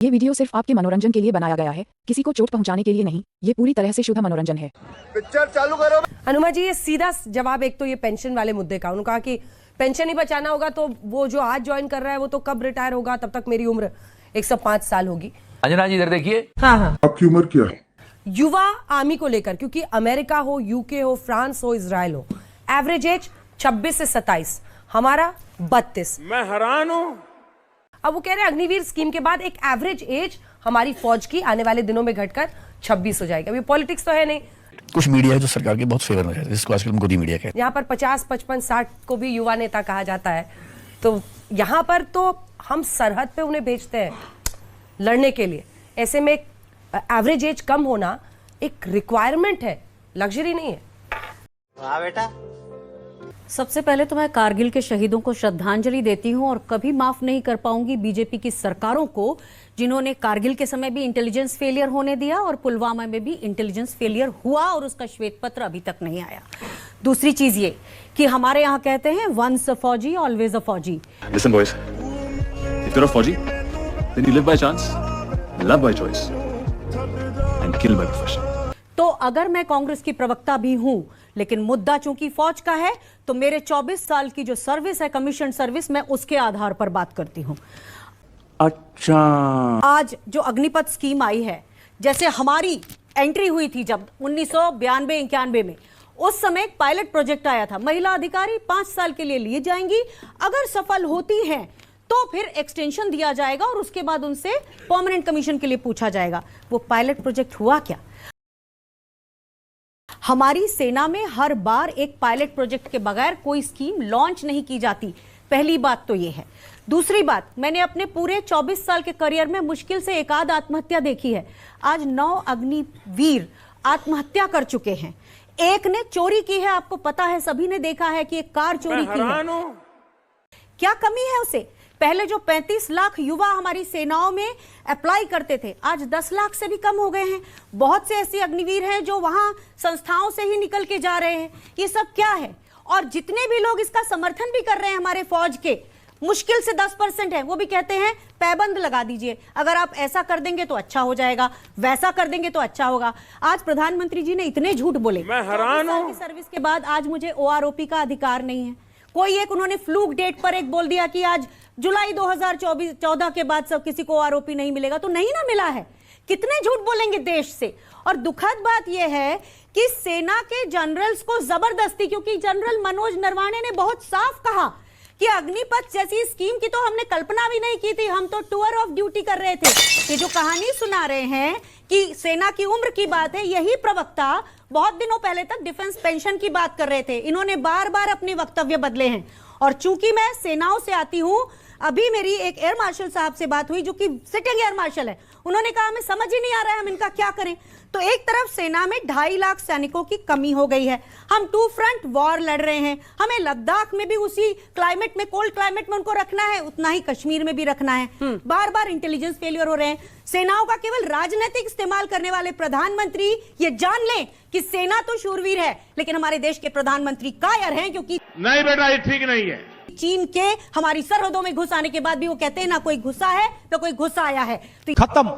ये वीडियो सिर्फ आपके मनोरंजन के लिए बनाया गया है, किसी को चोट पहुंचाने के लिए नहीं। ये पूरी तरह से शुद्ध मनोरंजन है। पिक्चर चालू करो। हनुमा जी, ये सीधा जवाब एक तो ये पेंशन वाले मुद्दे का। उन्होंने कहा कि पेंशन ही बचाना होगा तो वो जो आज ज्वाइन कर रहा है वो तो कब रिटायर होगा, तब तक मेरी उम्र 105 साल होगी। अंजना जी इधर देखिए। हाँ, आपकी उम्र क्या है? युवा आर्मी को लेकर, क्योंकि अमेरिका हो, यूके हो, फ्रांस हो, इजराइल हो, एवरेज एज 26 से 27, हमारा 32। मैं हैरान हूं। अब वो कह रहे हैं अग्निवीर स्कीम के बाद एक एवरेज एज हमारी फौज की आने वाले दिनों में घटकर 26 हो जाएगी। अभी पॉलिटिक्स तो है नहीं। कुछ मीडिया है जो सरकार के बहुत फेवर में है, जिसको आजकल गोदी मीडिया कहते हैं। यहाँ पर 50, 55, 60 को भी युवा नेता कहा जाता है। तो यहाँ पर तो हम सरहद पे उन्हें भेजते हैं लड़ने के लिए। ऐसे में एवरेज एज कम होना एक रिक्वायरमेंट है, लग्जरी नहीं है। वाह बेटा। सबसे पहले तो मैं कारगिल के शहीदों को श्रद्धांजलि देती हूं और कभी माफ नहीं कर पाऊंगी बीजेपी की सरकारों को, जिन्होंने कारगिल के समय भी इंटेलिजेंस फेलियर होने दिया और पुलवामा में भी इंटेलिजेंस फेलियर हुआ और उसका श्वेत पत्र अभी तक नहीं आया। दूसरी चीज ये कि हमारे यहाँ कहते हैं वंस अ फौजी ऑलवेज अ फौजी। Listen boys, if you're a फौजी, then you live by chance, love by choice, and kill by profession. तो अगर मैं कांग्रेस की प्रवक्ता भी हूं, लेकिन मुद्दा चूंकि फौज का है, तो मेरे 24 साल की जो सर्विस है, कमीशन सर्विस, मैं उसके आधार पर बात करती हूं। अच्छा, आज जो अग्निपथ स्कीम आई है, जैसे हमारी एंट्री हुई थी जब 1992-91 में, उस समय एक पायलट प्रोजेक्ट आया था। महिला अधिकारी 5 साल के लिए लिए जाएंगी, अगर सफल होती हैं तो फिर एक्सटेंशन दिया जाएगा और उसके बाद उनसे परमानेंट कमीशन के लिए पूछा जाएगा। वो पायलट प्रोजेक्ट हुआ क्या? हमारी सेना में हर बार एक पायलट प्रोजेक्ट के बगैर कोई स्कीम लॉन्च नहीं की जाती। पहली बात तो ये है। दूसरी बात, मैंने अपने पूरे 24 साल के करियर में मुश्किल से एक आध आत्महत्या देखी है। आज 9 अग्निवीर आत्महत्या कर चुके हैं। एक ने चोरी की है, आपको पता है, सभी ने देखा है कि एक कार चोरी की है। क्या कमी है उसे? पहले जो 35 लाख युवा हमारी सेनाओं में अप्लाई करते थे, आज 10 लाख से भी कम हो गए हैं। बहुत से ऐसे अग्निवीर हैं जो वहां संस्थाओं से ही निकल के जा रहे हैं। ये सब क्या है? और जितने भी लोग इसका समर्थन भी कर रहे हैं हमारे फौज के, मुश्किल से 10% है, वो भी कहते हैं पैबंद लगा दीजिए, अगर आप ऐसा कर देंगे तो अच्छा हो जाएगा, वैसा कर देंगे तो अच्छा होगा। आज प्रधानमंत्री जी ने इतने झूठ बोले। मैं हैरान हूं। सर्विस के बाद आज मुझे OROP का अधिकार नहीं है। कोई एक उन्होंने फ्लूक डेट पर एक बोल दिया कि आज जुलाई 2014 के बाद सब किसी को OROP नहीं मिलेगा, तो नहीं ना मिला है। कितने झूठ बोलेंगे देश से। और दुखद बात यह है कि सेना के जनरल्स को जबरदस्ती, क्योंकि जनरल मनोज नरवाणे ने बहुत साफ कहा कि अग्निपथ जैसी स्कीम की तो हमने कल्पना भी नहीं की थी, हम तो टूर ऑफ ड्यूटी कर रहे थे। ये जो कहानी सुना रहे हैं कि सेना की उम्र की बात है, यही प्रवक्ता बहुत दिनों पहले तक डिफेंस पेंशन की बात कर रहे थे। इन्होंने बार बार अपने वक्तव्य बदले हैं। और चूंकि मैं सेनाओं से आती हूं, अभी मेरी एक एयर मार्शल साहब से बात हुई जो कि सिटिंग एयर मार्शल है। उन्होंने कहा हमें समझ ही नहीं आ रहा है हम इनका क्या करें। तो एक तरफ सेना में 2.5 लाख सैनिकों की कमी हो गई है। हम 2 फ्रंट वॉर लड़ रहे हैं। हमें लद्दाख में भी उसी क्लाइमेट में, कोल्ड क्लाइमेट में उनको रखना है, उतना ही कश्मीर में भी रखना है। बार बार इंटेलिजेंस फेलियर हो रहे हैं। सेनाओं का केवल राजनीतिक इस्तेमाल करने वाले प्रधानमंत्री ये जान लें कि सेना तो शूरवीर है, लेकिन हमारे देश के प्रधानमंत्री कायर हैं, क्योंकि नहीं बेटा, ये ठीक नहीं है। चीन के हमारी सरहदों में घुस आने के बाद भी वो कहते हैं ना कोई घुसा है ना कोई घुस आया है। तो खत्म।